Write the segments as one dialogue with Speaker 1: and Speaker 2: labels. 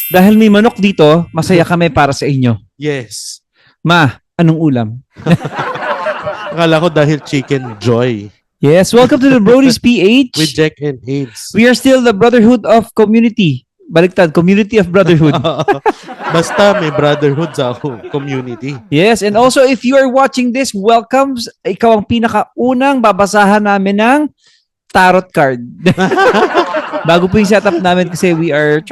Speaker 1: Dahil may manok dito, masaya kami para sa inyo.
Speaker 2: Yes.
Speaker 1: Ma, anong ulam?
Speaker 2: Akala ko dahil chicken joy.
Speaker 1: Yes, welcome to the Brody's PH.
Speaker 2: With Jack and AIDS.
Speaker 1: We are still the Brotherhood of Community. Baliktad, Community of Brotherhood.
Speaker 2: Basta may brotherhood sa community.
Speaker 1: Yes, and also if you are watching this, welcome. Ikaw ang pinakaunang babasahan namin ng tarot card. Bago po yung setup namin kasi we are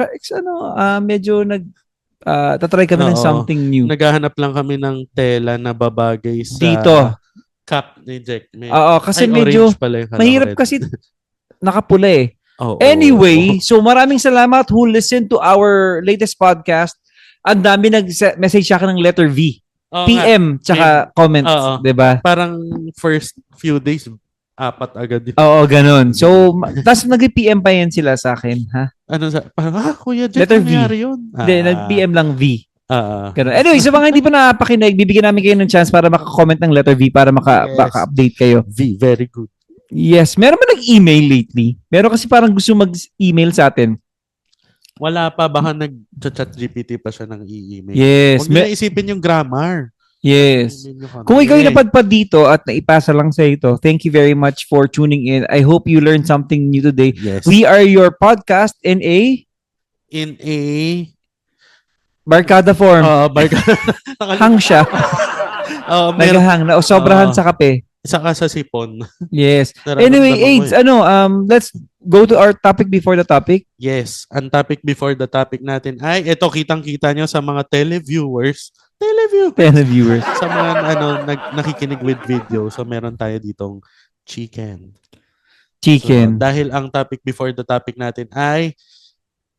Speaker 1: medyo tatry kami ng something new.
Speaker 2: Naghahanap lang kami ng tela na babagay sa
Speaker 1: dito
Speaker 2: cup ni Jack.
Speaker 1: Oo, kasi medyo mahirap kasi nakapula eh. Anyway, so maraming salamat who listened to our latest podcast. Ang dami nag-message sa akin ng letter V. PM, tsaka comments, diba?
Speaker 2: Parang first few days, 4 agad yun.
Speaker 1: Oo, ganun. So, tas nag-PM pa yan sila sa akin, ha?
Speaker 2: Ano sa, Kuya Jack,
Speaker 1: letter V.
Speaker 2: Yun?
Speaker 1: Hindi, nag-PM lang V.
Speaker 2: Ganun.
Speaker 1: Anyway, sa mga hindi pa napakinig, bibigyan namin kayo ng chance para maka-comment ng letter V para maka-update kayo.
Speaker 2: V, very good.
Speaker 1: Yes. Meron ba nag-email lately? Meron kasi parang gusto mag-email sa atin.
Speaker 2: Wala pa. Baka nag-chat GPT pa siya ng i-email.
Speaker 1: Yes.
Speaker 2: Huwag nyo isipin yung grammar.
Speaker 1: Yes. Kung ikaw yung napadpad dito at naipasa lang sa ito, thank you very much for tuning in. I hope you learned something new today.
Speaker 2: Yes.
Speaker 1: We are your podcast in a barkada form. Hang siya. Naghahang na. O sobrahan sa kape.
Speaker 2: Saka sa sipon.
Speaker 1: Yes. Anyway, AIDS, let's go to our topic before the topic.
Speaker 2: Yes. Ang topic before the topic natin ay, ito kitang-kita nyo sa mga televiewers. Sa mga nakikinig with video. So, meron tayo ditong chicken. So, dahil ang topic before the topic natin ay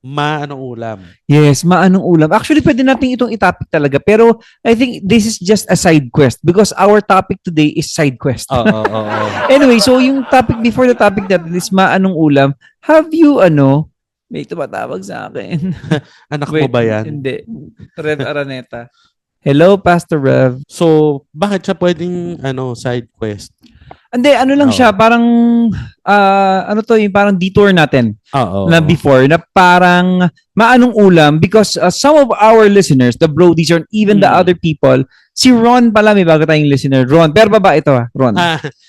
Speaker 2: anong ulam?
Speaker 1: Yes, anong ulam. Actually, pwede natin itong itopic talaga. Pero, I think this is just a side quest because our topic today is side quest. Anyway, so yung topic before the topic natin is anong ulam. Have you, may tumatawag sa akin.
Speaker 2: Anak mo ba yan?
Speaker 1: Hindi. Rev Araneta. Hello, Pastor Rev.
Speaker 2: So, bakit siya pwedeng, side quest?
Speaker 1: Hindi, lang siya, parang, yung parang detour natin na before, na parang maanong ulam because some of our listeners, the Brodies or even the other people, si Ron pala, may bago tayong listener, Ron. Pero baba ito Ron.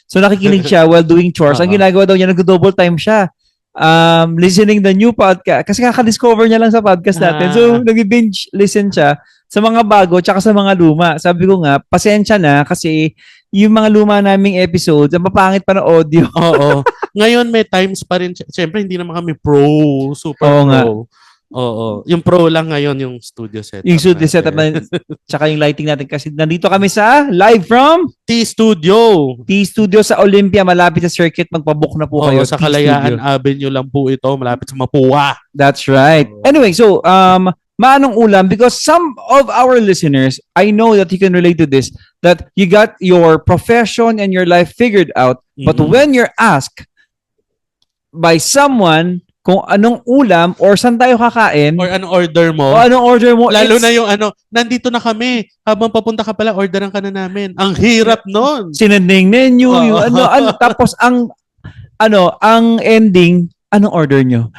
Speaker 1: So nakikinig siya while doing chores. Ang ginagawa daw niya, nag-double time siya. Listening the new podcast. Kasi kaka-discover niya lang sa podcast natin. So, nag-binge listen siya sa mga bago tsaka sa mga luma. Sabi ko nga, pasensya na kasi yung mga luma naming episodes, ang mapangit pa na audio.
Speaker 2: Oo. Ngayon may times pa rin. Siyempre, hindi naman kami super pro. Oo. Yung pro lang ngayon yung studio setup.
Speaker 1: Yung studio setup na, tsaka yung lighting natin kasi nandito kami sa live from T-Studio sa Olympia, malapit sa circuit. Magpabook na po kayo.
Speaker 2: Sa Kalayaan Avenue lang po ito, malapit sa Mapua.
Speaker 1: That's right. Anyway, so, maanong ulam? Because some of our listeners, I know that you can relate to this, that you got your profession and your life figured out, but when you're asked by someone kung anong ulam or saan tayo kakain,
Speaker 2: or anong order mo, lalo na yung nandito na kami, habang papunta ka pala, orderan ka na namin. Ang hirap nun.
Speaker 1: Sinending menu, yung tapos ang ending, anong order nyo?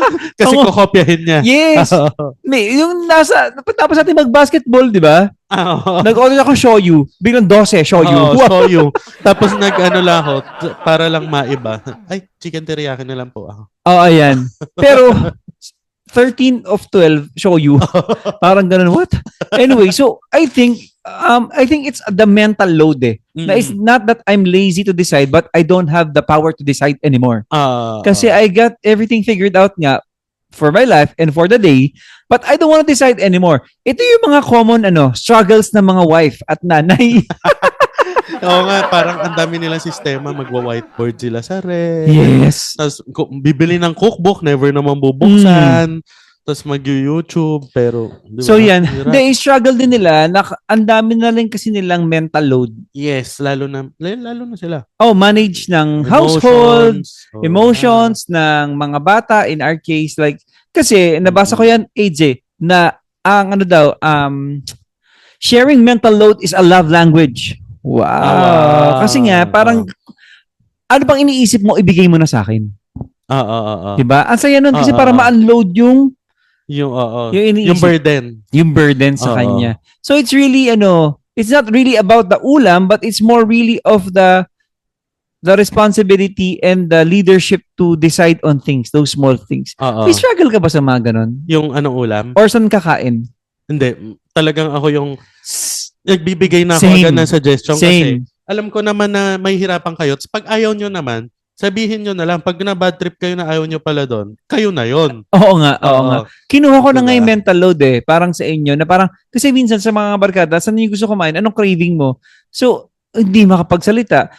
Speaker 2: Kasi kokopyahin niya.
Speaker 1: Yes. Yung tapos natin mag-basketball, di ba? Nag-order ako shoyu. Biglang 12, shoyu.
Speaker 2: Shoyu. Tapos lang ako, para lang maiba. Ay, chicken teriyaki na lang po ako.
Speaker 1: Ayan. Pero, 13 of 12, shoyu. Parang ganun, what? Anyway, so, I think it's the mental load na it's not that I'm lazy to decide, but I don't have the power to decide anymore. Kasi I got everything figured out nga for my life and for the day, but I don't want to decide anymore. Ito yung mga common struggles ng mga wife at nanay.
Speaker 2: Oo nga, parang ang dami nilang sistema, magwa-whiteboard sila sa ref.
Speaker 1: Yes.
Speaker 2: Tapos bibili ng cookbook, never naman bubuksan. Tapos mag-YouTube, pero... Diba?
Speaker 1: So yan, they struggle din nila, ang dami na rin kasi nilang mental load.
Speaker 2: Yes, lalo na sila.
Speaker 1: Manage ng household, emotions ng mga bata, in our case, like, kasi nabasa ko yan, AJ, na ang sharing mental load is a love language. Wow. Kasi nga, parang, ano bang iniisip mo, ibigay mo na sa akin? Diba? Ang saya nun kasi para ma-unload yung
Speaker 2: Yung burden.
Speaker 1: Yung burden sa kanya. So it's really, it's not really about the ulam, but it's more really of the responsibility and the leadership to decide on things, those small things. May struggle ka ba sa mga ganon?
Speaker 2: Yung anong ulam?
Speaker 1: Or saan kakain?
Speaker 2: Hindi. Talagang ako yung nagbibigay na ako agad ng suggestion kasi alam ko naman na may hirapan kayo. Pag ayaw nyo naman, sabihin nyo na lang, pag na-bad trip kayo na ayaw nyo pala doon, kayo na yon.
Speaker 1: Oo nga. Kinuha ko na nga yung mental load parang sa inyo, na parang, kasi minsan sa mga barkada, saan yung gusto kumain, anong craving mo? So, hindi makapagsalita.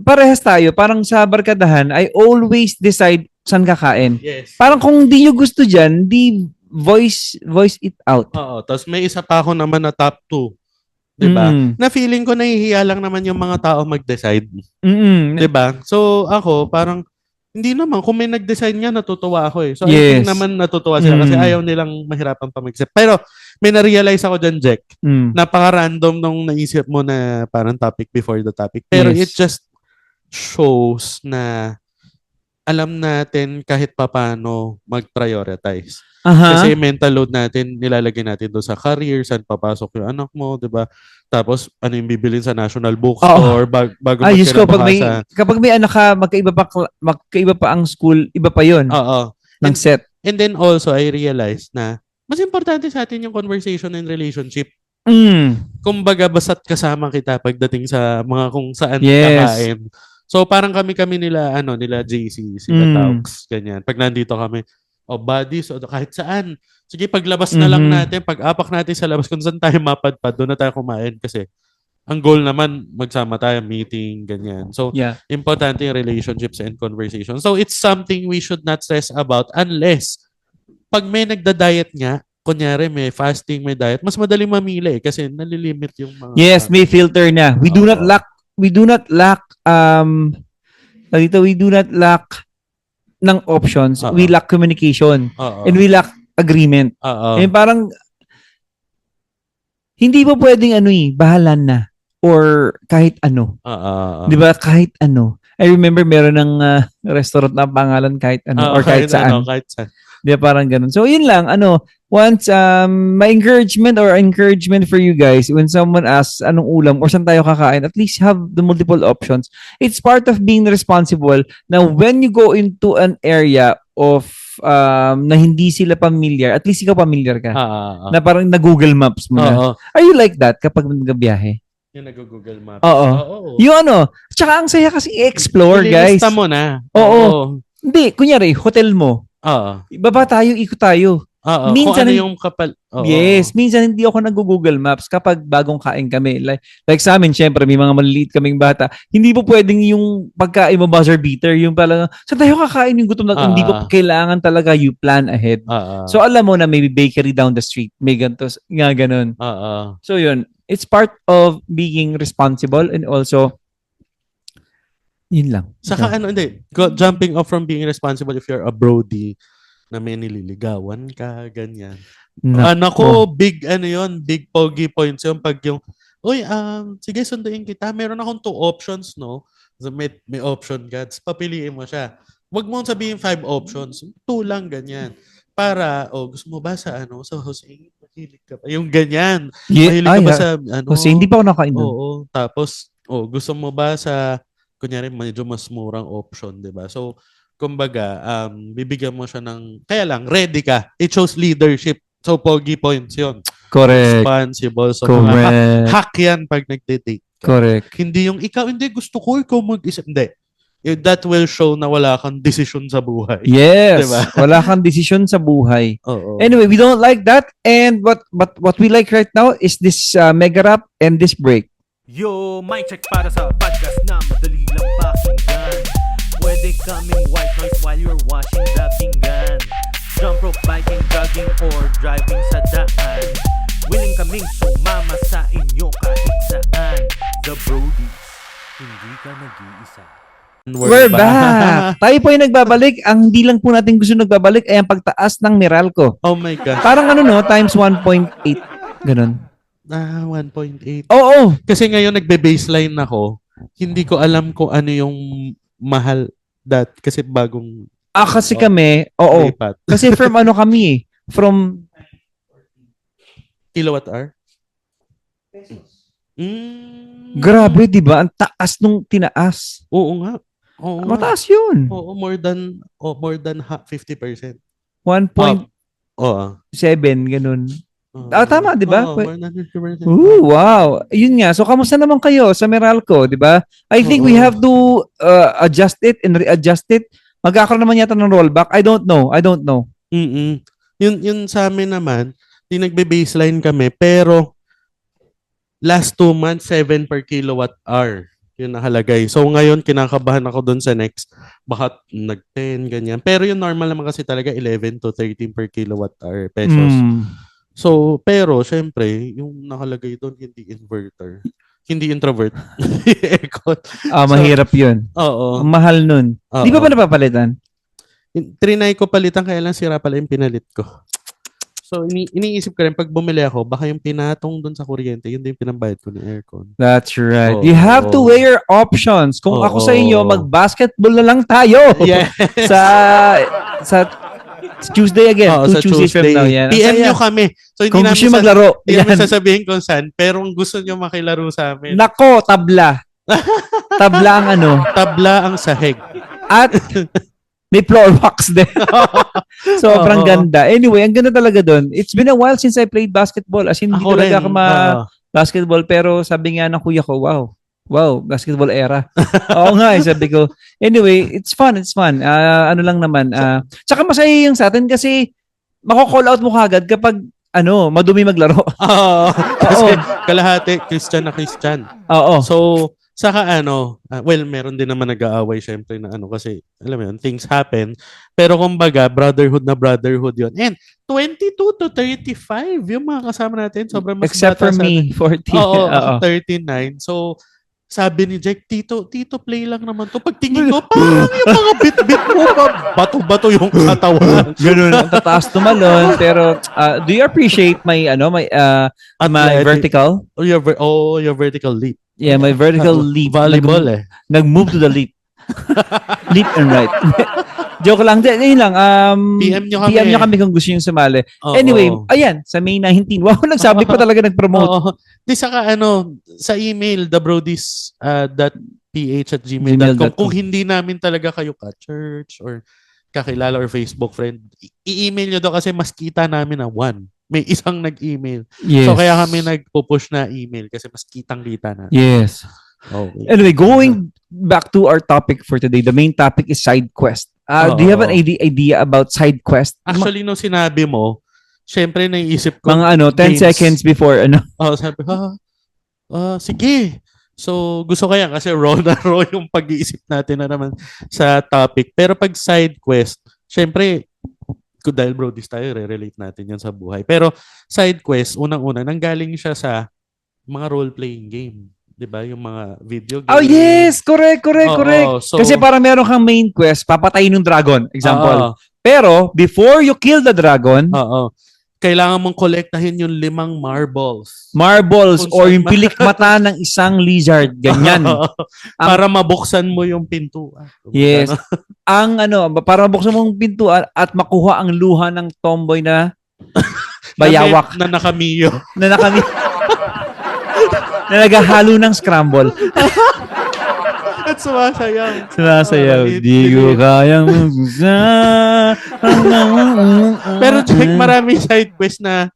Speaker 1: Parehas tayo, parang sa barkadahan, I always decide saan kakain.
Speaker 2: Yes.
Speaker 1: Parang kung di nyo gusto dyan, di voice it out.
Speaker 2: Tapos may isa pa ako naman na top 2. Diba? Na feeling ko nahihiya lang naman yung mga tao mag-decide. Diba? So ako, parang hindi naman. Kung may nag-decide nga, natutuwa ako So I think naman natutuwa sila kasi ayaw nilang mahirapan pa mag-isip. Pero may na-realize ako dyan, Jack. Napaka-random nung naisip mo na parang topic before the topic. Pero it just shows na alam natin kahit paano mag-prioritize. Kasi mental load natin, nilalagay natin doon sa career, saan papasok yung anak mo, di ba? Tapos, ano yung bibilin sa National Bookstore bago magkinabukasan.
Speaker 1: Kapag may anak ka, magkaiba pa ang school, iba pa yun. Ng set.
Speaker 2: And then also, I realized na mas importante sa atin yung conversation and relationship. Kumbaga, basta't kasama kita pagdating sa mga kung saan kakain. So, parang kami nila JC, sila Taux, ganyan. Pag nandito kami, buddies, kahit saan. Sige, paglabas na lang natin, pag-apak natin sa labas, kung saan tayo mapadpad, doon na tayo kumain kasi ang goal naman, magsama tayo, meeting, ganyan. So, importante yung relationships and conversation. So, it's something we should not stress about unless pag may nagda-diet nga, kunyari may fasting, may diet, mas madali mamili kasi nalilimit yung mga...
Speaker 1: Yes, may filter na. We do not lack ng options. We lack communication. And we lack agreement. And parang hindi pa pwedeng bahalan na or kahit ano. 'Di ba? Kahit ano. I remember meron ng restaurant na pangalan kahit ano or kahit saan.
Speaker 2: Kahit saan.
Speaker 1: 'Di ba, parang ganun. So yun lang, once my encouragement for you guys when someone asks anong ulam or saan tayo kakain, at least have the multiple options. It's part of being responsible. Now when you go into an area of na hindi sila familiar, at least ikaw familiar ka. Na parang na-Google Maps mo na. Are you like that kapag nag-biyahe?
Speaker 2: Yung nag-Google Maps.
Speaker 1: Oo. Yung tsaka ang saya kasi i-explore, guys.
Speaker 2: Ililista mo na.
Speaker 1: Oo. Hindi, kunyari, hotel mo. Baba tayo, ikot tayo.
Speaker 2: Minsan, kung ano yung kapal...
Speaker 1: Yes, minsan hindi ako nag-Google Maps kapag bagong kain kami. Like sa amin, syempre, may mga maliliit kaming bata. Hindi po pwedeng yung pagkain mo buzzer beater, yung pala, saan tayo kakain yung gutom na, hindi po kailangan talaga you plan ahead. So alam mo na maybe bakery down the street, may ganito, nga ganun. So yun, it's part of being responsible and also, yun lang.
Speaker 2: Saka jumping off from being responsible if you're a Brody, na may nililigawan ka, ganyan. Big pogi points yung pag yung, sige, sunduin kita. Meron akong 2 options, no? So, may option ka. Papiliin mo siya. Huwag mong sabihin 5 options. 2 lang, ganyan. Para, gusto mo ba sa Jose, mahilig ka ba? Yung ganyan. Mahilig ka ba sa,
Speaker 1: Jose, hindi pa ako nakain doon.
Speaker 2: Oo. Tapos, gusto mo ba sa, kunyari, medyo mas murang option, di ba? So, kumbaga, bibigyan mo siya ng, kaya lang, ready ka. It shows leadership. So, pogi points yun.
Speaker 1: Correct.
Speaker 2: Responsible. So,
Speaker 1: correct.
Speaker 2: Mga hack yan pag nagde-date ka.
Speaker 1: Correct.
Speaker 2: Hindi yung ikaw, hindi, gusto ko, ikaw mag-isip. Hindi. That will show na wala kang desisyon sa buhay.
Speaker 1: Yes. Diba? Wala kang desisyon sa buhay. Anyway, we don't like that. And what we like right now is this mega rap and this break.
Speaker 3: Yo, mic check para sa podcast na madali lang pakinggan. Pwede kaming white noise while you're washing the pinggan. Jump rope, biking, jogging, or driving sa daan. Willing kaming sumama sa inyo kahit saan. The Brodies, hindi ka nag-iisa.
Speaker 1: We're back! Tayo po yung nagbabalik. Ang hindi lang po natin gusto nagbabalik ay ang pagtaas ng Meralco.
Speaker 2: Oh my God.
Speaker 1: Parang times 1.8. Ganun.
Speaker 2: 1.8.
Speaker 1: Oo.
Speaker 2: Kasi ngayon nagbe-baseline ako. Hindi ko alam kung ano yung mahal kasi bagong
Speaker 1: kasi kami, oo.
Speaker 2: lipat.
Speaker 1: Kasi from kami from
Speaker 2: Kilowatt hour?
Speaker 1: Grabe, di ba? Ang taas nung tinaas.
Speaker 2: Oo nga. Oo nga.
Speaker 1: Mataas yun.
Speaker 2: Oo, more than 50%.
Speaker 1: 1.7,
Speaker 2: Oo.
Speaker 1: ganun. Tama, di ba?
Speaker 2: Oo, more than 50%.
Speaker 1: Ooh, wow. Yun nga. So, kamusta naman kayo sa Meralco, di ba? I think we have to adjust it and readjust it. Magkakaroon naman yata ng rollback. I don't know.
Speaker 2: Yun sa amin naman, nagbe-baseline kami, pero last 2 months, 7 per kilowatt hour. Yun nakalagay. So ngayon, kinakabahan ako dun sa next. Baka nag-10, ganyan. Pero yung normal naman kasi talaga 11 to 13 per kilowatt hour pesos. So, pero, syempre, yung nakalagay doon, hindi inverter. Hindi introvert. Aircon.
Speaker 1: Mahirap yun.
Speaker 2: Oo.
Speaker 1: Mahal nun. Di ba napapalitan?
Speaker 2: Trinay ko palitan, kaya lang sira pala yung pinalit ko. So, iniisip ko rin, pag bumili ako, baka yung pinatong doon sa kuryente, yun din pinambayad ko ng aircon.
Speaker 1: That's right. You have to weigh your options. Kung ako sa inyo, mag-basketball na lang tayo.
Speaker 2: Yes.
Speaker 1: sa Tuesday again.
Speaker 2: Sa
Speaker 1: Tuesdays from now. Yan.
Speaker 2: PM nyo kami. So, hindi
Speaker 1: kung
Speaker 2: namin
Speaker 1: gusto nyo maglaro.
Speaker 2: Hindi namin sasabihin kung saan, pero kung gusto nyo makilaro sa amin.
Speaker 1: Nako, tabla. Tabla ang ano.
Speaker 2: Tabla ang sahig.
Speaker 1: At may floor wax din. Sobrang ganda. Anyway, ang ganda talaga doon. It's been a while since I played basketball. As in, hindi talaga ako basketball. Pero sabi nga ng kuya ko, wow, basketball era. Oo nga, sabi ko. Anyway, it's fun. Ano lang naman. Tsaka masaya yung sa atin kasi mako-call out mo kagad kapag madumi maglaro.
Speaker 2: Kasi kalahati, Christian.
Speaker 1: Oo.
Speaker 2: So, saka meron din naman nag-aaway syempre na kasi alam mo yun, things happen. Pero kumbaga, brotherhood yun. And 22 to 35 yung mga kasama natin. Sobrang mas
Speaker 1: except for me, 40.
Speaker 2: Oo, 39. So, sabi ni Jack, Tito, play lang naman to. Pagtingin ko, parang yung mga bit-bit mo, bato-bato yung katawan.
Speaker 1: Ganun, tataas tumalon. Pero, do you appreciate my vertical?
Speaker 2: Your vertical leap.
Speaker 1: Yeah, my vertical leap.
Speaker 2: Volleyball
Speaker 1: Nag-move to the leap. Leap and right. Joke lang. Yun lang.
Speaker 2: PM
Speaker 1: nyo kami kung gusto nyo sumali. Anyway, ayan, sa May 19. Wow, nagsabi pa talaga nag-promote.
Speaker 2: Di saka sa email, thebroadies.ph@gmail.com. Kung hindi namin talaga kayo ka-church or kakilala or Facebook friend, i-email nyo daw kasi mas kita namin na may isang nag-email.
Speaker 1: Yes.
Speaker 2: So kaya kami nagpo-push na email kasi mas kitang-kita na.
Speaker 1: Yes.
Speaker 2: Okay.
Speaker 1: Anyway, going back to our topic for today, the main topic is side quest. Do you have an idea about side quest?
Speaker 2: Actually, nung sinabi mo, syempre naisip ko
Speaker 1: mga 10 seconds before
Speaker 2: sabi ko, sige. So, gusto ko yan kasi raw yung pag-iisip natin na naman sa topic. Pero pag side quest, syempre, dahil brodies tayo, re-relate natin yan sa buhay. Pero side quest, unang-una, nanggaling siya sa mga role-playing game. Diba? Yung mga video games.
Speaker 1: Oh, yes! Correct.
Speaker 2: So,
Speaker 1: kasi parang meron kang main quest, papatayin ng dragon, example. Pero, before you kill the dragon,
Speaker 2: kailangan mong kolektahin yung 5 marbles.
Speaker 1: Or yung pilik mata ng isang lizard. Ganyan.
Speaker 2: Para mabuksan mo yung pintuan.
Speaker 1: Yes. Para mabuksan mo yung pintuan at makuha ang luha ng tomboy na bayawak.
Speaker 2: na nakamiyo.
Speaker 1: Na naghahalo ng scramble.
Speaker 2: At sumasayaw.
Speaker 1: Di ko kayang
Speaker 2: Pero Jack, maraming side quest na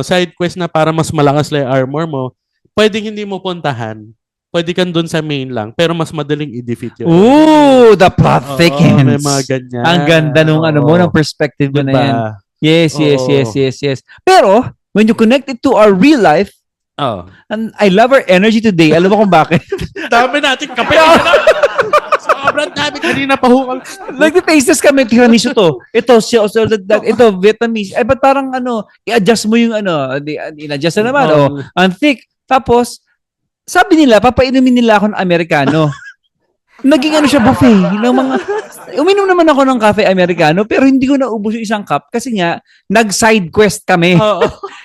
Speaker 2: side quest na para mas malakas lang armor mo. Pwedeng hindi mo puntahan. Pwede kang dun sa main lang, pero mas madaling i-defeat yun.
Speaker 1: Ooh, the plot thickens.
Speaker 2: May mga ganyan.
Speaker 1: Ang ganda ng perspective mo na yan. Yes. Pero, when you connect it to our real life, and I love our energy today. Alam mo kung bakit?
Speaker 2: Dami natin kape. Sobrang dami. Kanina pa hukal.
Speaker 1: Nag-taste kami. Tiramisu to. Ito, Vietnamese. Ba't parang i-adjust mo yung in-adjust na naman. Ang thick. Tapos, sabi nila, papainumin nila ako ng Amerikano. Naging siya buffet. Uminom naman ako ng cafe Americano, pero hindi ko naubos yung isang cup kasi nga, nag-side quest kami.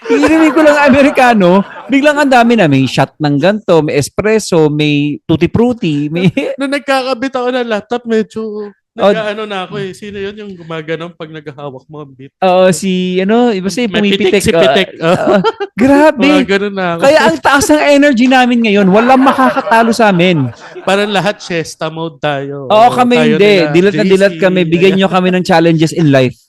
Speaker 1: Inumin ko lang Americano, biglang ang dami na. May shot ng ganto, may espresso, may tutti frutti.
Speaker 2: Nung nagkakabit ako ng laptop, medyo Nag-ano na ako eh. Sino yun yung gumaganon pag naghahawak mo ang beat?
Speaker 1: Oo, iba si
Speaker 2: May
Speaker 1: pumipitik.
Speaker 2: pitik, si pitik.
Speaker 1: Grabe.
Speaker 2: Gumaganon na ako.
Speaker 1: Kaya ang taas ng energy namin ngayon. Walang makakatalo sa amin.
Speaker 2: Parang lahat siesta mode tayo.
Speaker 1: Oo, kami
Speaker 2: tayo
Speaker 1: hindi.
Speaker 2: nila,
Speaker 1: Dilat na
Speaker 2: JC,
Speaker 1: dilat kami. Bigyan nyo kami ng challenges in life.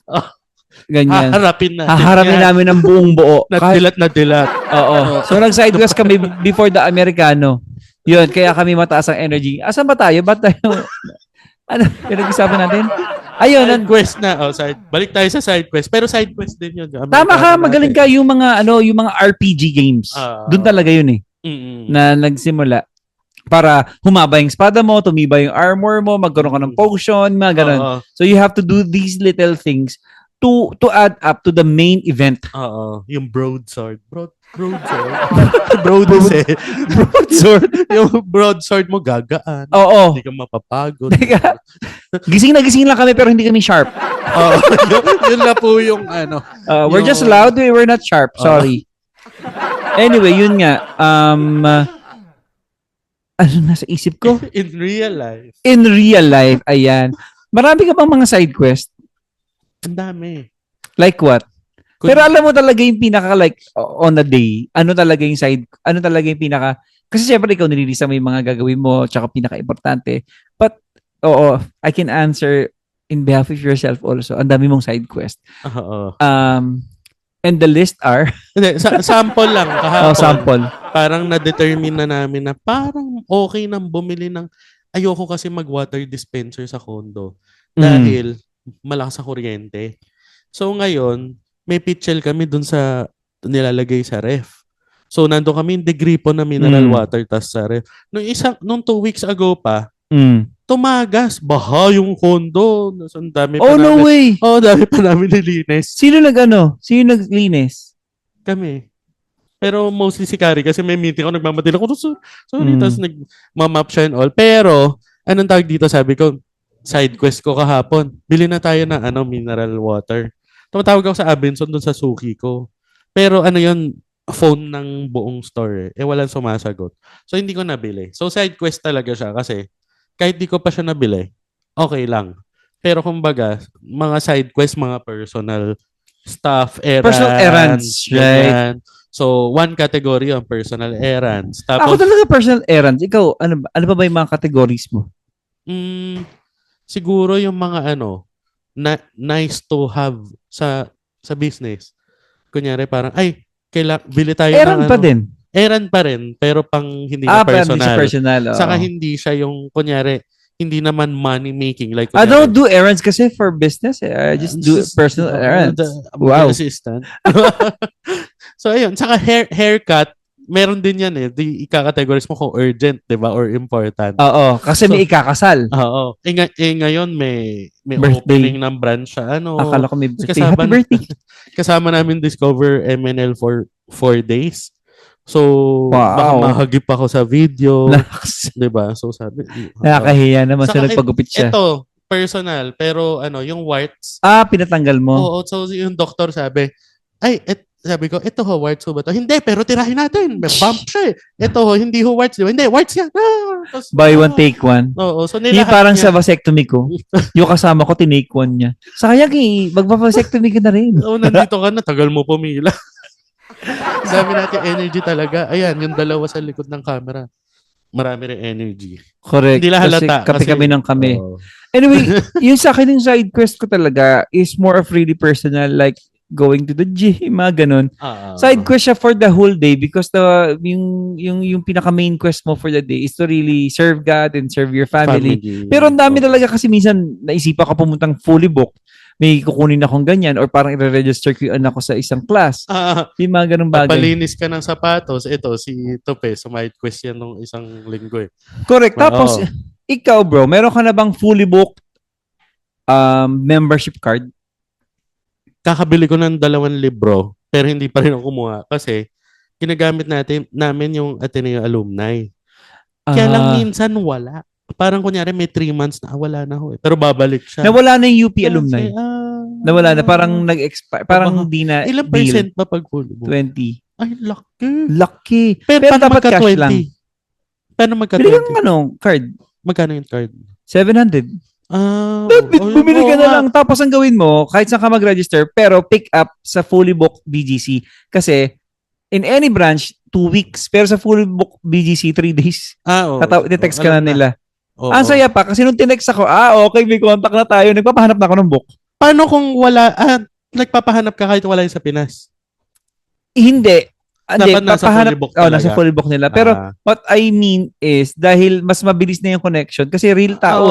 Speaker 1: Ganyan.
Speaker 2: Haharapin natin.
Speaker 1: Haharapin namin ng buong buo.
Speaker 2: Nadilat na dilat.
Speaker 1: Oo. So nag-side quest kami before the Americano. Yun, kaya kami mataas ang energy. Asan ba tayo? Ba't tayo? Ano? Pinag-isapan natin? Ayun.
Speaker 2: Side quest na. Balik tayo sa side quest. Pero side quest din yun.
Speaker 1: Tama ka, magaling ka yung mga RPG games. Doon talaga yun eh. Na nagsimula. Para humaba yung espada mo, tumiba yung armor mo, magkaroon ka ng potion, mga ganun. So you have to do these little things to add up to the main event.
Speaker 2: Yung broadsword. Broadsword. Broadsword. Yung broadsword mo gagaan.
Speaker 1: Oo.
Speaker 2: Hindi ka mapapagod.
Speaker 1: Gising na gising lang kami pero hindi kami sharp.
Speaker 2: Yun na po yung
Speaker 1: we're just loud, we're not sharp. Sorry. Anyway, yun nga. Ano nasa isip ko?
Speaker 2: In real life.
Speaker 1: In real life, ayan. Marami ka bang mga side quest?
Speaker 2: Ang dami.
Speaker 1: Like what? Pero alam mo talaga yung pinaka like on a day, ano talaga yung pinaka, kasi syempre ikaw nililista mo yung mga gagawin mo tsaka pinaka-importante. But, I can answer in behalf of yourself also. Ang dami mong side quest. And the list are?
Speaker 2: Sample lang kahapon.
Speaker 1: Sample.
Speaker 2: Parang na-determine na namin na parang okay nang bumili ng, ayoko kasi mag-water dispenser sa condo. Dahil malakas sa kuryente. So ngayon, may pitchel kami dun sa nilalagay sa ref. So nandun kami yung degripo na mineral water tas sa ref. Nung 2 weeks ago pa, tumagas. Baha yung condo. Ang dami pa
Speaker 1: no way!
Speaker 2: Dami pa namin nilinis.
Speaker 1: Sino naglinis?
Speaker 2: Kami. Pero mostly si Kari kasi may meeting ako, nagmamadali ako. Sorry, tas nag-map siya and all. Pero, anong tawag dito, sabi ko, side quest ko kahapon. Bili na tayo ng mineral water. Tumatawag ako sa Abenson doon sa suki ko. Pero yun, phone ng buong store walang sumasagot. So hindi ko nabili. So side quest talaga siya kasi kahit di ko pa siya nabili, okay lang. Pero kumbaga, mga side quest, mga personal stuff, errands.
Speaker 1: Personal errands, right?
Speaker 2: So, one category yung personal errands. Tapos,
Speaker 1: ako talaga personal errands. Ikaw, ano pa ba yung mga categories mo?
Speaker 2: Siguro yung mga nice to have sa business. Kunyari parang, bili tayo
Speaker 1: errand
Speaker 2: ng
Speaker 1: pa din.
Speaker 2: Errand pa rin, pero pang hindi na personal.
Speaker 1: Personal.
Speaker 2: Saka hindi siya yung, kunyari, hindi naman money making. Like,
Speaker 1: I don't do errands kasi for business. I just do personal errands. Wow.
Speaker 2: Assistant. So, ayun. Saka haircut, meron din yan ika-categorize mo kung urgent, di ba? Or important.
Speaker 1: Oo. Kasi may ikakasal.
Speaker 2: Oo. Ngayon, may
Speaker 1: birthday.
Speaker 2: opening ng branch sa
Speaker 1: Akala ko may birthday. Happy birthday.
Speaker 2: Kasama namin Discover MNL for 4 days. So, baka mahagip ako sa video. Di ba? So, sabi.
Speaker 1: Nakakahiya naman sa nagpagupit siya.
Speaker 2: Ito, personal. Pero, yung warts.
Speaker 1: Pinatanggal mo.
Speaker 2: Oo. So, yung doktor sabi, sabi ko, ito warts ho ba to? Hindi, pero tirahin natin. May bump siya Ito hindi warts. Diba? Hindi, warts yan. Tapos,
Speaker 1: buy one, take one.
Speaker 2: Oo. So,
Speaker 1: hindi parang niya sa vasectomy ko. Yung kasama ko, tinake one niya. Sayang magpa-vasectomy ka na rin.
Speaker 2: Nandito ka na. Tagal mo pumila. Sabi natin, energy talaga. Ayan, yung dalawa sa likod ng camera. Marami rin energy.
Speaker 1: Correct.
Speaker 2: Hindi halata.
Speaker 1: Kasi kami ng kami. Anyway, yung sa akin yung side quest ko talaga is more of really personal, like going to the gym, mga ganun. Side quest siya for the whole day because yung pinaka main quest mo for the day is to really serve God and serve your family. Pero ang dami talaga kasi minsan naisipan ka pumuntang fully booked. May kukunin akong ganyan or parang i-register ko yung anak ko sa isang class. Yung mga ganung bagay.
Speaker 2: Palinis ka ng sapatos. Ito, si Tope, sumide quest yan nung isang linggo
Speaker 1: Correct. Tapos, ikaw bro, meron ka na bang fully booked membership card?
Speaker 2: Kakabili ko ng 2 libro, pero hindi pa rin ako kumuha kasi ginagamit namin yung Ateneo alumni. Kaya lang minsan wala. Parang kunyari may 3 months na wala na ho. Pero babalik siya.
Speaker 1: Nawala na yung UP alumni. Nawala na. Parang nag-expire. Parang hindi na
Speaker 2: ilang percent ba pag full book?
Speaker 1: 20.
Speaker 2: Ay, lucky.
Speaker 1: Lucky.
Speaker 2: Pero
Speaker 1: dapat cash
Speaker 2: 20?
Speaker 1: lang.
Speaker 2: Paano magka 20?
Speaker 1: Bili kang card.
Speaker 2: Magkano yung card?
Speaker 1: 700. Bumili ka na lang. Tapos ang gawin mo, kahit saan ka mag-register, pero pick up sa fully booked BGC. Kasi, in any branch, 2 weeks. Pero sa fully booked BGC, 3 days. Text ka na nila. Ang saya pa, kasi nung tinext ako, okay, may contact na tayo. Nagpapahanap na ako ng book.
Speaker 2: Paano kung wala, nagpapahanap ka kahit wala yung sa Pinas?
Speaker 1: Hindi.
Speaker 2: Dapat nasa fully book talaga.
Speaker 1: Nasa fully book nila. Pero what I mean is, dahil mas mabilis na yung connection, kasi real tao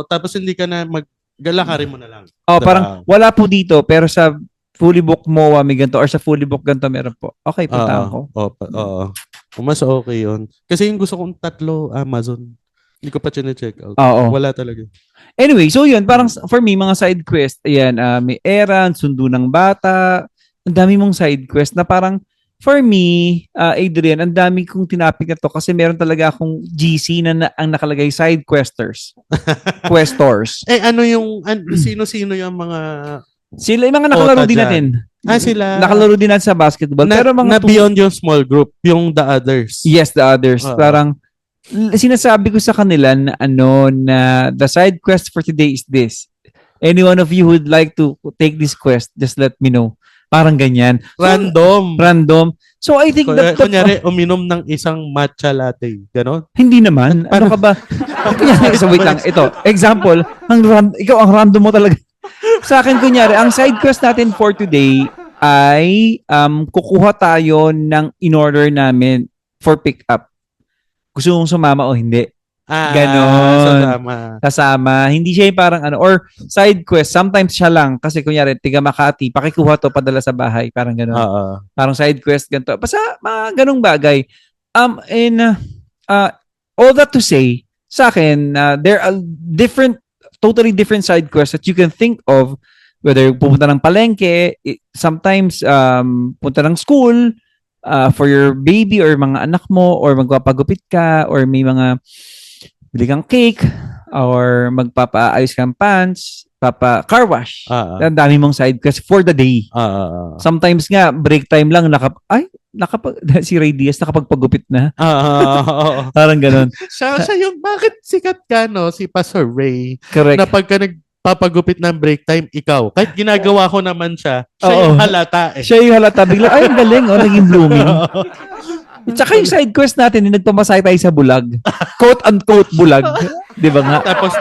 Speaker 2: Tapos hindi ka na galakarin mo na lang.
Speaker 1: Parang wala po dito, pero sa fully book mo, may ganito, or sa fully book ganito, meron po. Okay, punta ako.
Speaker 2: Mas okay yun. Kasi yung gusto kong 3, Amazon. Hindi ko pa check out. Wala talaga.
Speaker 1: Anyway, so yun, parang for me, mga side quest, ayan, may errand, sundo ng bata, ang dami mong side quest na parang, for me, Adrian, ang dami kong tinapik na to kasi meron talaga akong GC na ang nakalagay side questers. Questors.
Speaker 2: Sino-sino yung mga...
Speaker 1: Sila yung mga nakalaro din natin.
Speaker 2: Sila.
Speaker 1: Nakalaro din natin sa basketball. Pero mga
Speaker 2: beyond yung small group, yung the others.
Speaker 1: Yes, the others. Parang, sinasabi ko sa kanila na na the side quest for today is this. Any one of you who would like to take this quest, just let me know. Parang ganyan. Random. So I think
Speaker 2: kunyari, uminom ng isang matcha latte. Ganon?
Speaker 1: Hindi naman. Ano ka ba? So wait lang. Ito, example, ikaw ang random mo talaga. Sa akin, kunyari, ang side quest natin for today ay kukuha tayo ng in-order namin for pick-up. Gusto mong sumama o hindi? Ganon. Kasama. Hindi siya yung parang or side quest. Sometimes siya lang. Kasi kunyari, tiga Makati, pakikuha to, padala sa bahay. Parang ganon. Parang side quest, ganito. Basta, mga ganong bagay. All that to say, sa akin, there are totally different side quests that you can think of. Whether pupunta ng palengke, sometimes punta ng school, for your baby or mga anak mo, or magpapagupit ka, or may mga bili kang cake, or magpapaayos kang pants, car wash. Ang dami mong side quest for the day. Sometimes nga, break time lang, si Ray Diaz nakapagpagupit na. Parang ganon.
Speaker 2: Siya yung, bakit sikat ka, no? Si Pastor Ray.
Speaker 1: Correct.
Speaker 2: Na pagka nagpapagupit ng break time, ikaw. Kahit ginagawa ko naman siya yung halata.
Speaker 1: Siya yung halata. Bigla, ang galing, naging blooming. Tsaka yung side quest natin, yung nagpamasay tayo sa bulag. Quote-unquote bulag. Di ba nga?
Speaker 2: Tapos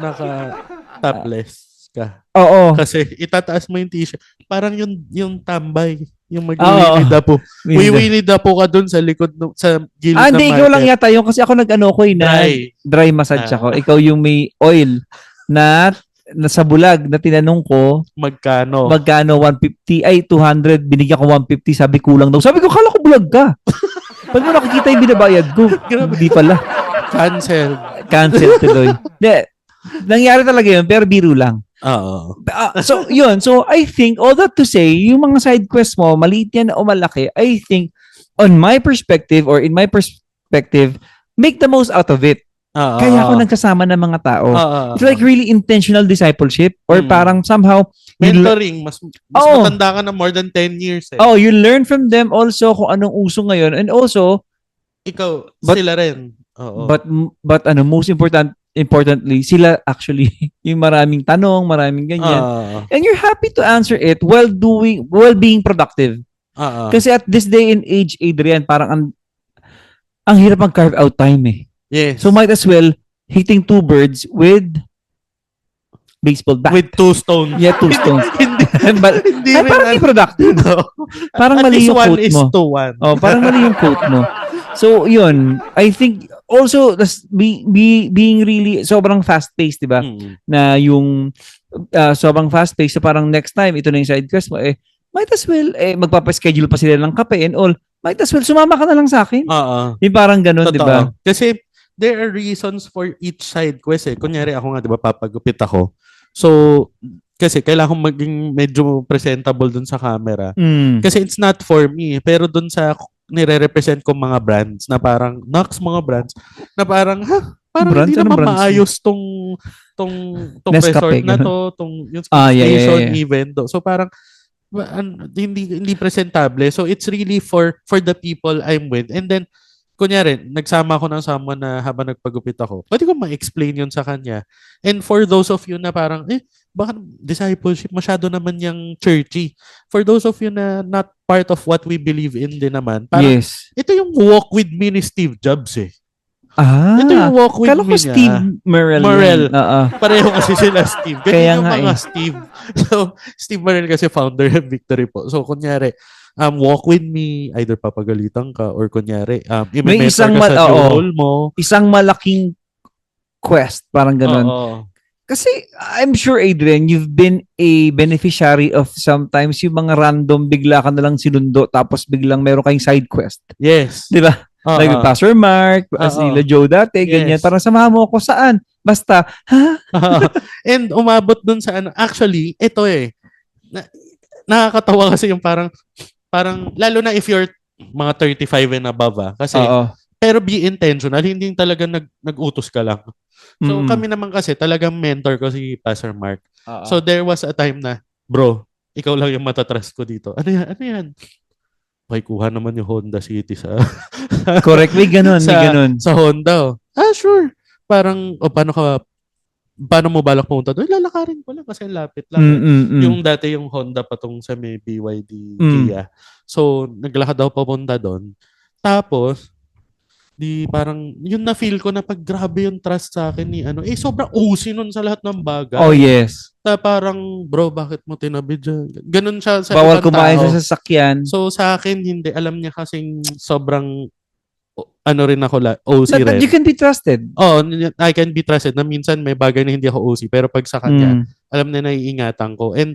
Speaker 2: naka-topless ka.
Speaker 1: Oo.
Speaker 2: Kasi itataas mo yung t-shirt. Parang yung tambay. Yung mag-Winnie the Pooh. Winnie the Pooh ka dun sa likod, sa gilid ng market.
Speaker 1: Hindi, ikaw lang yata yung, kasi ako dry massage ako. Ikaw yung may oil na sa bulag na tinanong ko,
Speaker 2: magkano
Speaker 1: 150, 200, binigyan ko 150, sabi kulang daw. Sabi ko, kala ko bulag ka. Pag mo nakikita yung binabayad ko, hindi pala. Cancel tuloy. Nangyari talaga yun, pero biro lang. So, yun. So, I think, all that to say, yung mga side quest mo, maliit yan o malaki, I think, in my perspective, make the most out of it. Kaya ako nagsasama ng mga tao. It's like really intentional discipleship, or parang somehow
Speaker 2: mentoring. Mas matanda ka na more than 10 years.
Speaker 1: You learn from them also kung anong uso ngayon, and also
Speaker 2: sila rin.
Speaker 1: But most importantly, sila actually yung maraming tanong, maraming ganyan. And you're happy to answer it while being productive. Kasi at this day and age, Adrian, parang ang hirap mag-carve out time eh.
Speaker 2: Yes.
Speaker 1: So might as well hitting 2 birds with baseball bat.
Speaker 2: With 2 stones.
Speaker 1: Yeah, 2 stones. Hindi parang hindi productive. Parang mali yung quote mo.
Speaker 2: 1:1.
Speaker 1: Parang mali yung quote mo. So, yun. I think also being really sobrang fast-paced, di ba? Na yung sobrang fast-paced. So parang next time, ito na yung side quest mo. Might as well, magpapaschedule pa sila ng kape and all. Might as well, sumama ka na lang sa akin. Yung parang ganun, di ba?
Speaker 2: Kasi there are reasons for each side quest eh. Kunyari ako nga, di ba, papagupit ako. So, kasi kailangan kong maging medyo presentable dun sa camera. Kasi it's not for me. Pero dun sa nire-represent ko mga brands na parang, mga brands, na parang, parang hindi naman maayos tong resort na to, yung station event. So parang, hindi presentable. So it's really for the people I'm with. And then, kunyari, nagsama ako ng someone na habang nagpagupit ako, pwede ko ma-explain yun sa kanya. And for those of you na parang, baka discipleship masyado naman yung churchy. For those of you na not part of what we believe in din naman, parang, ito yung walk with me ni Steve Jobs eh. Ito yung walk with
Speaker 1: me
Speaker 2: niya.
Speaker 1: Steve Merrell.
Speaker 2: Pareho kasi sila Steve. Ganyan yung mga
Speaker 1: eh.
Speaker 2: Steve. So, Steve Merrell kasi founder ng Victory po. So, kunyari, walk with me, either papagalitan ka or kunyari,
Speaker 1: may isang
Speaker 2: ka sa role mo.
Speaker 1: Isang malaking quest, parang ganun. Kasi I'm sure, Adrian, you've been a beneficiary of sometimes yung mga random bigla ka nalang sinundo tapos biglang meron kayong side quest.
Speaker 2: Yes.
Speaker 1: Di ba? Like Pastor Mark, sila Joe dati, ganyan. Parang samahan mo ako saan? Basta, ha?
Speaker 2: And umabot dun sa ano. Actually, ito nakakatawa kasi yung parang, lalo na if you're mga 35 and above kasi, pero be intentional, hindi talaga nag-utos ka lang. So kami naman kasi, talagang mentor ko si Pastor Mark. So there was a time na, bro, ikaw lang yung matatrust ko dito. Ano yan? Okay, kuha naman yung Honda City sa...
Speaker 1: Correct, may ganun.
Speaker 2: Sa Honda. Sure. Parang, paano mo balak pumunta doon? Lalakarin ko lang kasi lapit lang. Yung dati yung Honda patong sa may BYD Kia. So, naglakad daw papunta doon. Tapos, parang, yun na feel ko na pag grabe yung trust sa akin ni sobrang OC nun sa lahat ng bagay.
Speaker 1: Oh, yes.
Speaker 2: Parang, bro, bakit mo tinabi dyan? Ganun siya sa
Speaker 1: bawal
Speaker 2: ibang
Speaker 1: kumain
Speaker 2: tao.
Speaker 1: sa sasakyan.
Speaker 2: So, sa akin, hindi. Alam niya kasing sobrang, rin ako, OC rin.
Speaker 1: You can be trusted.
Speaker 2: I can be trusted na minsan may bagay na hindi ako OC. Pero pag sa kanya, alam na naiingatan ko. And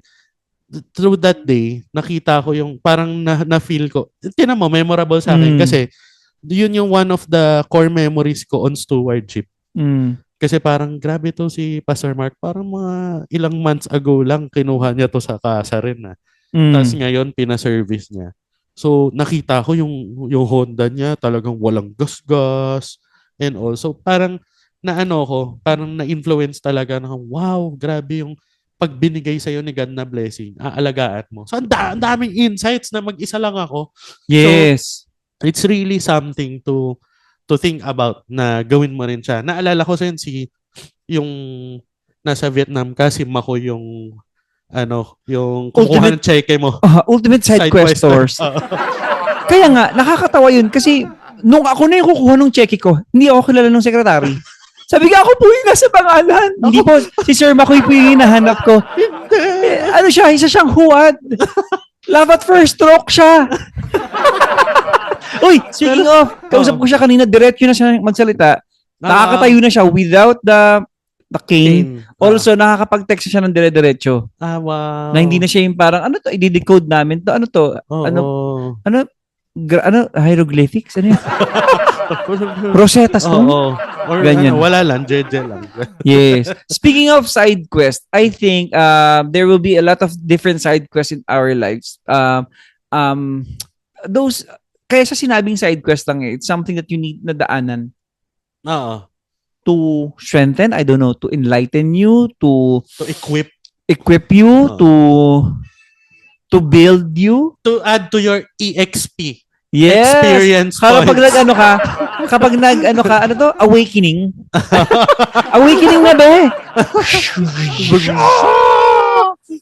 Speaker 2: through that day, nakita ko yung parang na-feel ko. Tinan mo, memorable sa akin kasi yun yung one of the core memories ko on stewardship. Kasi parang grabe to si Pastor Mark. Parang mga ilang months ago lang kinuha niya to sa casa rin. Tapos ngayon, pina-service niya. So, nakita ko yung Honda niya talagang walang gas-gas. And also, parang parang na-influence talaga na, wow, grabe yung pag binigay sa'yo ni God na blessing, aalagaan mo. So, ang daming insights na mag-isa lang ako.
Speaker 1: Yes.
Speaker 2: So, it's really something to think about na gawin mo rin siya. Naalala ko yung nasa Vietnam kasi Mako yung yung kumukuha ng cheque mo.
Speaker 1: Ultimate side questors. Kaya nga, nakakatawa yun kasi nung ako na yung kukuha ng cheque ko, hindi ako kilala ng sekretary. Sabi ko, ako po yung nasa pangalan. Hindi po, si Sir Makoy po yung hinahanap ko. Isa siyang huwad. Love at first stroke siya. Uy, speaking of, kausap ko siya kanina, diretso na siya magsalita. Nakakatayo na siya without the cane. Also, nakakapag-text siya ng dire-diretso.
Speaker 2: Wow.
Speaker 1: Na hindi na siya yung parang, i-decode namin to. Ano to? Hieroglyphics? Ano yan? Rosetas to?
Speaker 2: Or
Speaker 1: ganyan.
Speaker 2: Wala lang, jeje lang.
Speaker 1: Yes. Speaking of side quest, I think there will be a lot of different side quests in our lives. Kaya sa sinabing side quest lang it's something that you need na daanan. To strengthen, I don't know, to enlighten you, to equip you, to build you,
Speaker 2: to add to your EXP.
Speaker 1: Yes.
Speaker 2: Experience
Speaker 1: points. Kapag awakening. Awakening na ba eh?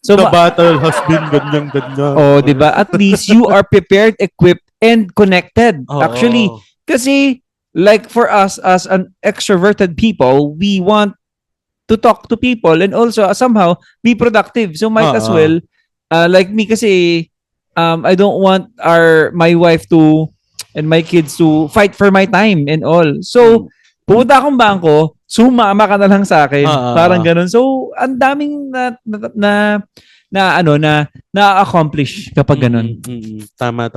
Speaker 2: So, the battle has been ganyan.
Speaker 1: Diba? At least you are prepared, equipped, and connected. Actually, kasi like for us as an extroverted people, we want to talk to people and also somehow be productive. So might as well, like me kasi, I don't want my wife and my kids to fight for my time and all. So, pumunta akong bangko, sumama ka na lang sa akin. Parang ganun. So, ang daming na-accomplish kapag ganun.
Speaker 2: Tama.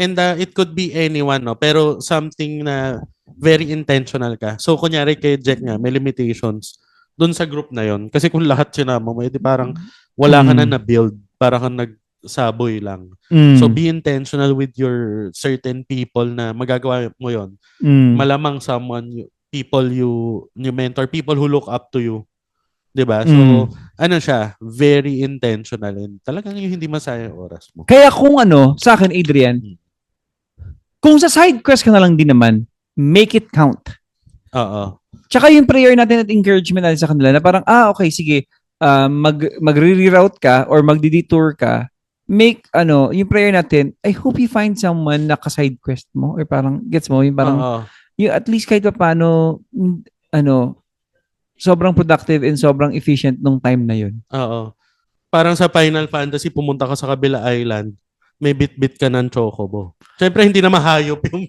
Speaker 2: And it could be anyone, no? Pero something na very intentional ka. So, kunyari kay Jack nga, may limitations dun sa group na yon. Kasi kung lahat sinama mo, edi parang wala ka na na-build. Parang kang nagsaboy lang. So, be intentional with your certain people na magagawa mo yon. Malamang people you mentor, people who look up to you. Diba? So, siya, very intentional and talagang yung hindi masayang oras mo.
Speaker 1: Kaya kung sa akin, Adrian, Kung sa side quest ka na lang din naman, make it count.
Speaker 2: Oo.
Speaker 1: Tsaka yung prayer natin at encouragement natin sa kanila na parang, okay, sige, magre-reroute ka or magdi-detour ka, make, yung prayer natin, I hope you find someone na ka-side quest mo or parang, gets mo, yung parang, yung at least kahit pa paano, sobrang productive and sobrang efficient nung time na yun.
Speaker 2: Oo. Parang sa Final Fantasy, pumunta ka sa kabila island, may bit-bit ka ng chocobo. Siyempre, hindi na mahayop yung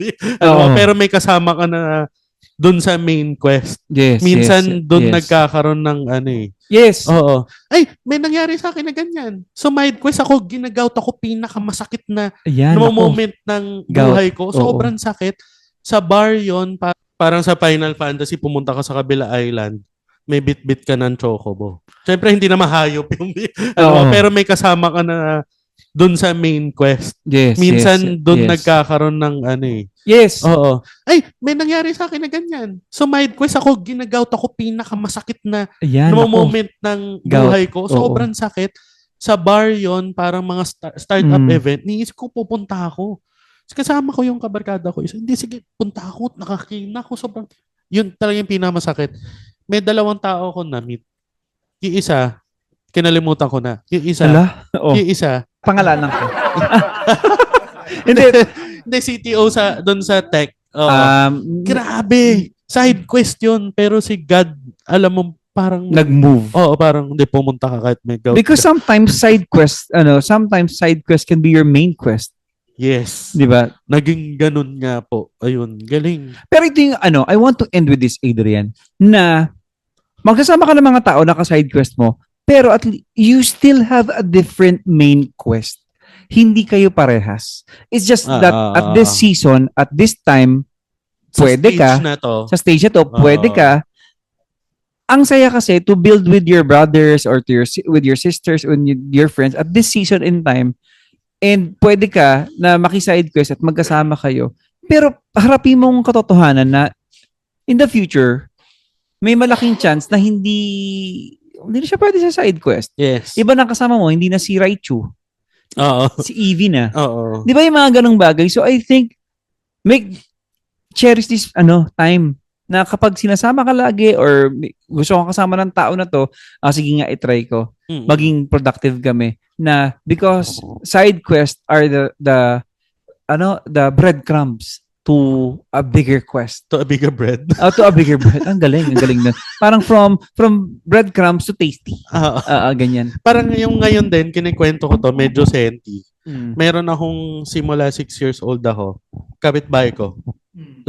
Speaker 2: pero may kasama ka na dun sa main quest.
Speaker 1: Yes,
Speaker 2: minsan dun nagkakaroon ng
Speaker 1: Yes.
Speaker 2: Oo. Ay, may nangyari sa akin na ganyan. So, side quest ako, ginagout ako pinakamasakit na moment ng buhay ko. Sobrang sakit. Sa bar yon, parang sa Final Fantasy, pumunta ka sa kabila island, may bit-bit ka ng chocobo. Siyempre, hindi na mahayop yung pero may kasama ka na dun sa main quest.
Speaker 1: Yes,
Speaker 2: minsan dun nagkakaroon ng
Speaker 1: Yes.
Speaker 2: Oo. Ay, may nangyari sa akin na ganyan. So, side quest ako, ginagout ako pinakamasakit na moment ng buhay ko. Sobrang sakit. Sa bar yon, parang mga startup event, niisip ko pupunta ako. Kasama ko yung kabarkada ko. Hindi, sige, punta ako. Nakakina ako. Sobrang, yun talaga yung pinakamasakit. May 2 tao ako na-meet. Yung isa, kinalimutan ko na. Yung isa, yung isa,
Speaker 1: pangalanan ko.
Speaker 2: Hindi, CTO doon sa tech. Grabe. Side quest yun. Pero si God, alam mo, parang
Speaker 1: nag-move.
Speaker 2: Oo, parang hindi pumunta ka kahit may gout.
Speaker 1: Because sometimes side quest can be your main quest.
Speaker 2: Yes.
Speaker 1: Di ba?
Speaker 2: Naging ganun nga po. Ayun, galing.
Speaker 1: Pero ito yung I want to end with this, Adrian, na magsasama ka ng mga tao na ka-side quest mo, pero at least you still have a different main quest. Hindi kayo parehas. It's just that at this season, at this time, pwede ka, sa stage na to, pwede ka. Ang saya kasi to build with your brothers or with your sisters, with your friends at this season in time. And pwede ka na maki-side quest at magkasama kayo. Pero harapin mong katotohanan na in the future, may malaking chance na hindi na siya pwede sa side quest.
Speaker 2: Yes.
Speaker 1: Iba na kasama mo, hindi na si Raichu.
Speaker 2: Oo.
Speaker 1: Si Eevee na.
Speaker 2: Oo.
Speaker 1: Di ba yung mga ganong bagay? So I think, cherish this time na kapag sinasama ka lagi or gusto kong kasama ng tao na to, sige nga, itry ko. Maging productive kami. Na because side quests are the breadcrumbs to a bigger quest.
Speaker 2: To a bigger bread.
Speaker 1: To a bigger bread. Ang galing na. Parang from breadcrumbs to tasty. Ganyan.
Speaker 2: Parang yung ngayon din, kinikwento ko to, medyo senti. Meron akong simula 6 years old ako. Kapitbahay ko.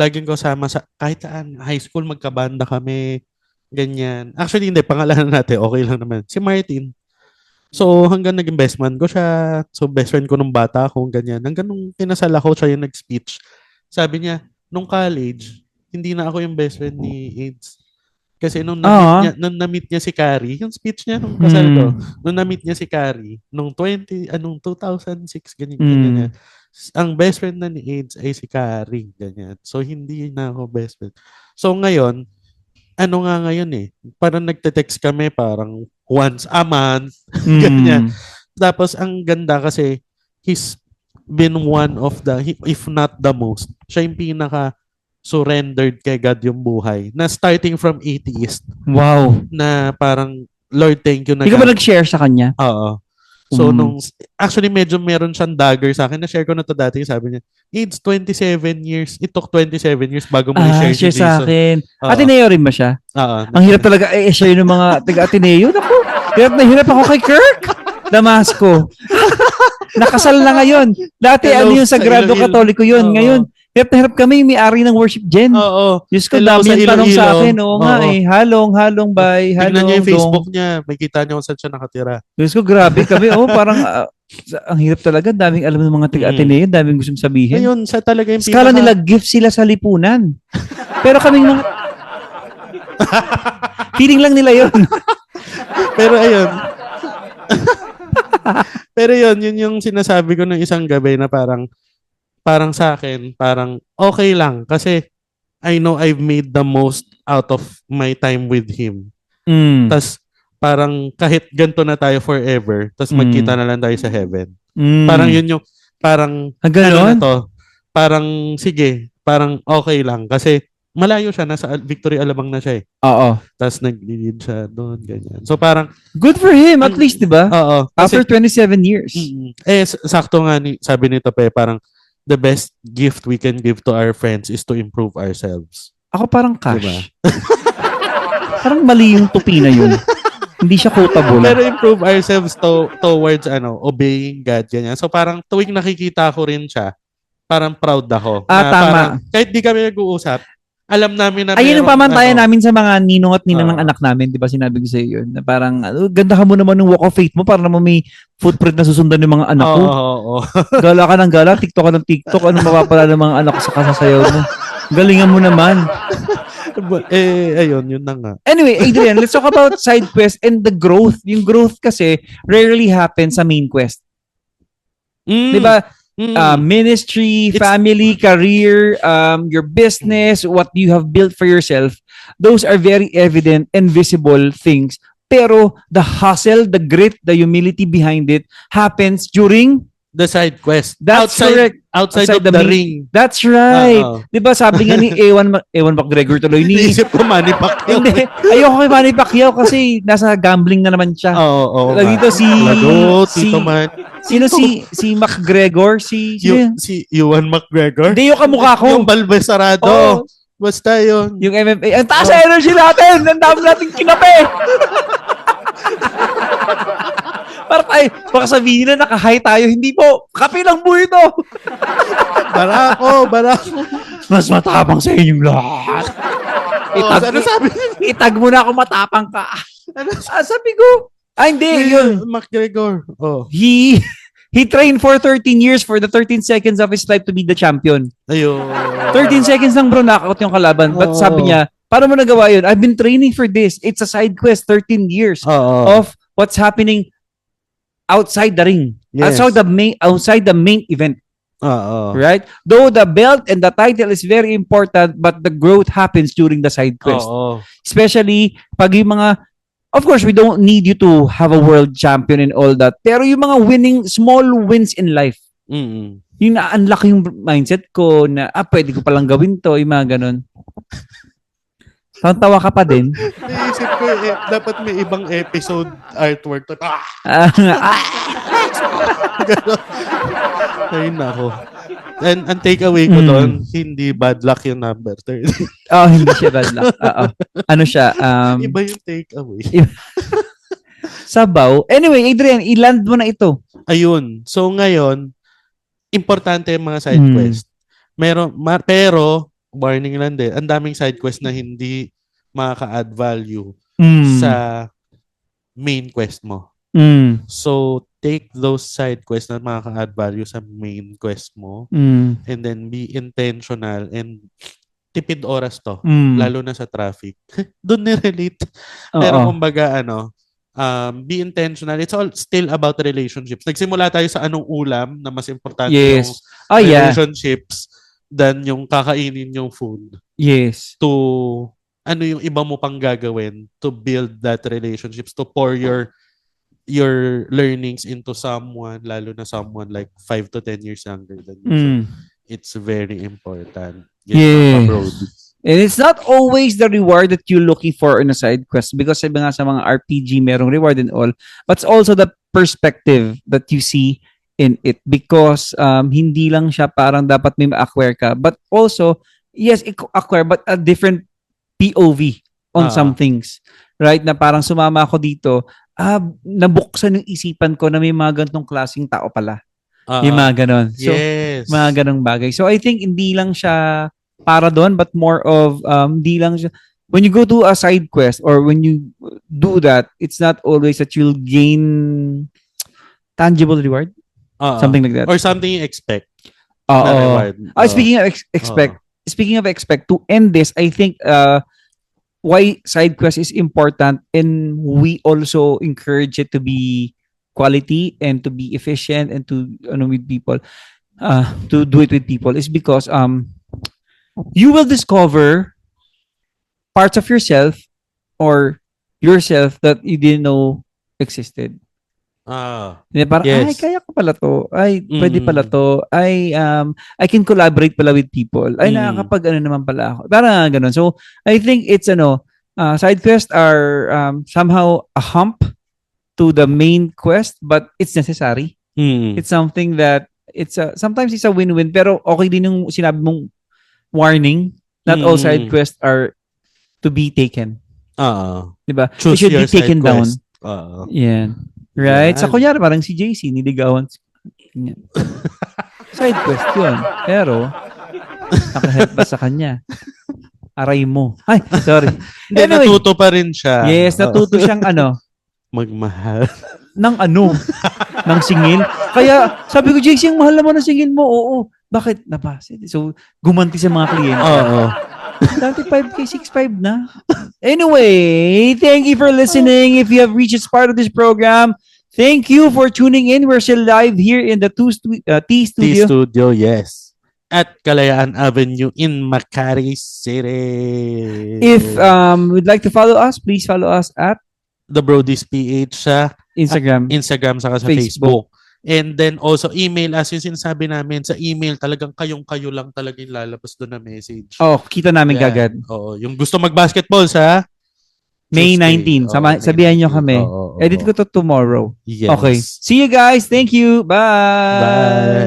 Speaker 2: Laging ko sama sa, kahit saan, high school, magkabanda kami. Ganyan. Actually, hindi, pangalanan natin, okay lang naman. Si Martin. So, hanggang naging best man ko siya. So, best friend ko nung bata ako, ganyan. Hanggang nung kinasal ako, siya yung nag-speech. Sabi niya, nung college, hindi na ako yung best friend ni AIDS. Kasi nung na-meet niya si Carrie, yung speech niya nung kasal ko, nung na-meet niya si Carrie, nung 2006, ganyan. Ang best friend na ni AIDS ay si Carrie, ganyan. So, hindi na ako best friend. So, ngayon, parang nagte-text kami parang once a month, ganyan. Tapos, ang ganda kasi, he's been one of the, if not the most, siya yung pinaka-surrendered kay God yung buhay. Na starting from atheist.
Speaker 1: Wow.
Speaker 2: Na parang, Lord, thank you na.
Speaker 1: Hindi ka ba nag-share sa kanya?
Speaker 2: Oo. So, actually, medyo meron siyang dagger sa akin. Na-share ko na to dati. Sabi niya, it's 27 years. It took 27 years bago mo i-share si
Speaker 1: Jason. Sa akin.
Speaker 2: Oo.
Speaker 1: Ateneo rin ba siya?
Speaker 2: Oo.
Speaker 1: Ang hirap talaga i-share ng mga taga-Ateneo. Naku, hirap ako kay Kirk. Damasco. Nakasal na ngayon. Dati yung Sagrado Katoliko yun. Ngayon, hirap na hirap kami, may-ari ng worship gen.
Speaker 2: Oo.
Speaker 1: Diyos ko, dami yung tanong sa akin. Oo nga halong bay,
Speaker 2: tignan niyo yung Facebook niya. May kita niyo kung saan siya nakatira.
Speaker 1: Diyos ko, grabe kami. Parang, ang hirap talaga. Daming alam ng mga taga-Ateneo. Daming gustong sabihin.
Speaker 2: Ayun, siya talaga yung
Speaker 1: skala nila, gift sila sa lipunan. Pero kaming mga... feeling lang nila yun.
Speaker 2: Pero ayun. Pero yun yung sinasabi ko ng isang gabi na parang sa akin, parang okay lang kasi I know I've made the most out of my time with him. Tas parang kahit ganito na tayo forever, tas magkita na lang tayo sa heaven. Parang yun yung parang
Speaker 1: na to,
Speaker 2: parang sige, parang okay lang kasi malayo siya, nasa Victory Alabang na siya eh.
Speaker 1: Oo.
Speaker 2: Tapos nag-lead siya doon, ganyan. So parang
Speaker 1: good for him at least, 'di ba?
Speaker 2: Oo.
Speaker 1: After 27 years.
Speaker 2: Sakto nga sabi nito parang the best gift we can give to our friends is to improve ourselves.
Speaker 1: Ako parang cash.
Speaker 2: Diba?
Speaker 1: Parang mali yung tupi na yun. Hindi siya quotable.
Speaker 2: Pero improve ourselves towards obeying God, ganyan. So parang tuwing nakikita ko rin siya, parang proud ako.
Speaker 1: Tama.
Speaker 2: Parang, kahit di kami nag-uusap, alam namin na
Speaker 1: ayun ang pamantayan namin sa mga ninong at ninang ng anak namin, di ba sinabi ko sa iyo yun, na parang, ganda ka mo naman ng walk of faith mo para naman may footprint na susundan ng mga anak ko. Gala ka ng gala, TikTok ka ng TikTok, ano mapapala ng mga anak ko sa kasasayaw mo? Galingan mo naman.
Speaker 2: Ayun, yun na nga.
Speaker 1: Anyway, Adrian, let's talk about side quest and the growth. Yung growth kasi rarely happens sa main quest. Di ba? Ministry, family, career, your business, what you have built for yourself, those are very evident and visible things. Pero the hustle, the grit, the humility behind it happens during
Speaker 2: the side quest.
Speaker 1: That's correct.
Speaker 2: Outside of the ring.
Speaker 1: That's right. Di ba sabi nga ni Ewan McGregor tuloy ni...
Speaker 2: Naisip ko Manny Pacquiao.
Speaker 1: Hindi. Ayoko kay Manny Pacquiao kasi nasa gambling na naman siya.
Speaker 2: Oo.
Speaker 1: Dito
Speaker 2: Tito Man.
Speaker 1: Sino si McGregor? Si
Speaker 2: Ewan McGregor?
Speaker 1: Hindi yung kamukha ko.
Speaker 2: Yung Balbesarado.
Speaker 1: Oh.
Speaker 2: Basta yun.
Speaker 1: Yung MMA. Ang taas sa energy natin! Ang dami natin kinape! Baka sabihin na naka-high tayo. Hindi po. Kape lang po ito.
Speaker 2: Barako.
Speaker 1: Mas matapang sa inyong lahat.
Speaker 2: Ano sabi?
Speaker 1: Itag mo na ako matapang ka. Sabi ko. Hindi. Yun.
Speaker 2: McGregor.
Speaker 1: He trained for 13 years for the 13 seconds of his life to be the champion.
Speaker 2: Ayun.
Speaker 1: 13 seconds lang bro, knockout yung kalaban. But sabi niya, paano mo nagawa yun? I've been training for this. It's a side quest, 13 years of what's happening outside the ring.
Speaker 2: Yes.
Speaker 1: Outside the main event. Right? Though the belt and the title is very important, but the growth happens during the side quest. Especially pag yung mga, of course, we don't need you to have a world champion and all that. Pero yung mga small wins in life. Yung na-unlock yung mindset ko na, pwede ko palang gawin to, yung mga ganun. Tawa ka pa din.
Speaker 2: Naisip ko, dapat may ibang episode artwork. Ay, nako. And ang takeaway ko doon, hindi bad luck yung number 30.
Speaker 1: Hindi siya bad luck. Ano siya?
Speaker 2: Iba yung takeaway.
Speaker 1: Sabaw. Anyway, Adrian, i-land mo na ito.
Speaker 2: Ayun. So ngayon, importante yung mga side quest. Pero, warning lang din, ang daming side quest na hindi makaka-add value sa main quest mo. So, take those side quests na makaka-add value sa main quest mo and then be intentional and tipid oras to, lalo na sa traffic. Doon ni-relate. Pero kumbaga, be intentional. It's all still about relationships. Nagsimula tayo sa anong ulam na mas importante yung relationships than yung kakainin yung food.
Speaker 1: Yes.
Speaker 2: To ano yung iba mo pang gagawin to build that relationships, to pour your learnings into someone, lalo na someone like 5 to 10 years younger than you. So, it's very important.
Speaker 1: And it's not always the reward that you're looking for in a side quest, because sabi nga sa mga RPG merong reward and all, but it's also the perspective that you see in it, because hindi lang siya parang dapat may ma-acquire ka, but also yes, acquire but a different POV on some things, right? Na parang sumama ako dito, nabuksan yung isipan ko na may mga ganitong klaseng tao pala. Yung mga ganon. So, mga ganong bagay. So I think hindi lang siya para doon, but more of hindi lang siya, when you go to a side quest or when you do that, it's not always that you'll gain tangible reward. Something like that.
Speaker 2: Or something you expect. Reward.
Speaker 1: Speaking of expect, to end this, I think why side quest is important, and we also encourage it to be quality and to be efficient and to with people, to do it with people, is because you will discover parts of yourself or yourself that you didn't know existed. Parang,
Speaker 2: Yes.
Speaker 1: ay, kaya ko pala to. Ay, pwede
Speaker 2: Mm.
Speaker 1: pala to. Ay, I can collaborate pala with people. Ay, nakakapag ano naman pala ako. Parang ganun. So, I think it's side quests are somehow a hump to the main quest, but it's necessary. It's something that sometimes it's a win-win, pero okay din yung sinabi mong warning. Not all side quests are to be taken. Diba? They
Speaker 2: Choose
Speaker 1: should
Speaker 2: your
Speaker 1: be taken
Speaker 2: side
Speaker 1: down.
Speaker 2: quest.
Speaker 1: Yeah. Right?
Speaker 2: Yan.
Speaker 1: Sa kunyari, parang si JC, niligawan. Side quest yun. Pero, nakahelp ba sa kanya? Aray mo. Ay, sorry.
Speaker 2: Hindi, natuto pa rin siya.
Speaker 1: Yes, natuto siyang
Speaker 2: magmahal.
Speaker 1: ng singil. Kaya, sabi ko, JC, ang mahal naman ng singil mo. Oo. Bakit? Napasit. So, gumanti sa mga kliyente.
Speaker 2: Oo.
Speaker 1: Dati 5K, 6'5 na. Anyway, thank you for listening. If you have reached this part of this program, thank you for tuning in. We're still live here in the T Studio.
Speaker 2: T-Studio, yes. At Kalayaan Avenue in Makati City.
Speaker 1: If would like to follow us, please follow us at
Speaker 2: The Brodies PH sa
Speaker 1: Instagram,
Speaker 2: saka sa Facebook. And then also email us, yung sinasabi namin sa email, talagang kayo lang talaga yung lalabas doon na message.
Speaker 1: Oh, kita namin kagad.
Speaker 2: Oo, yung gusto mag-basketball sa
Speaker 1: May
Speaker 2: Tuesday.
Speaker 1: 19. Sabihan nyo kami.
Speaker 2: Oo.
Speaker 1: Edit ko to tomorrow.
Speaker 2: Yes.
Speaker 1: Okay. See you guys. Thank you. Bye.
Speaker 2: Bye.